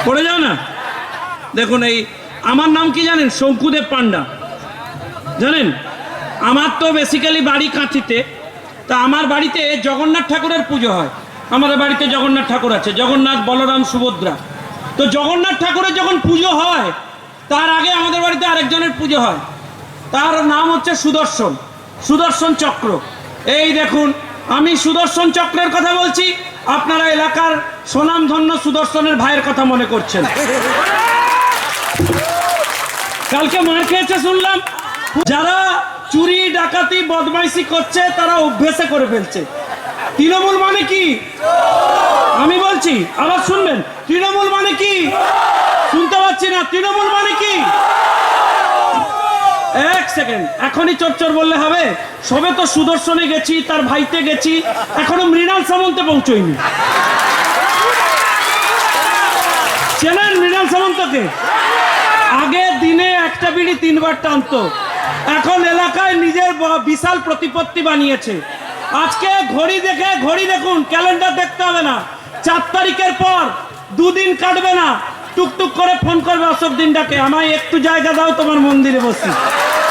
পড়ে যাও না। দেখুন, এই আমার নাম কি জানেন? শঙ্কুদেব পান্ডা। জানেন, আমার তো বেসিক্যালি বাড়ি কাঁথিতে। তা আমার বাড়িতে জগন্নাথ ঠাকুরের পুজো হয়। আমাদের বাড়িতে জগন্নাথ ঠাকুর আছে, জগন্নাথ, বলরাম, সুভদ্রা। তো জগন্নাথ ঠাকুরের যখন পুজো হয় তার আগে আমাদের বাড়িতে আরেকজনের পুজো হয়। তার নাম হচ্ছে সুদর্শন, সুদর্শন চক্র। এই দেখুন, আমি সুদর্শন চক্রের কথা বলছি, আপনারা এলাকার সুনামধন্য সুদর্শনের ভাইয়ের কথা মনে করছেন। কালকে মার খেয়েছে শুনলাম। যারা চুরি ডাকাতি বদমাইশি করছে তারা অভ্যেসে করে ফেলছে। তৃণমূল মানে কি? আমি বলছি, আবার শুনবেন। তৃণমূল মানে কি? শুনতে পাচ্ছি না। তৃণমূল মানে কি? এক সেকেন্ড, এখনই চোর বললে হবে? সবে তো সুদর্শনে গেছি, তার ভাইতে গেছি, এখনো মৃণাল সামন্তে পৌঁছইনি। চেনেন মৃণাল সামন্তকে? আগে দিনে একটা বিড়ি 3 বার টানতো, এখন এলাকায় নিজের বিশাল প্রতিপত্তি বানিয়েছে। আজকে ঘড়ি দেখে, ঘড়ি দেখুন, ক্যালেন্ডার দেখতে হবে না, 4 তারিখের পর 2 দিন কাটবে না, টুকটুক করে ফোন করবে অশোক দিনটাকে, আমায় একটু জায়গা দাও, তোমার মন্দিরে বসি।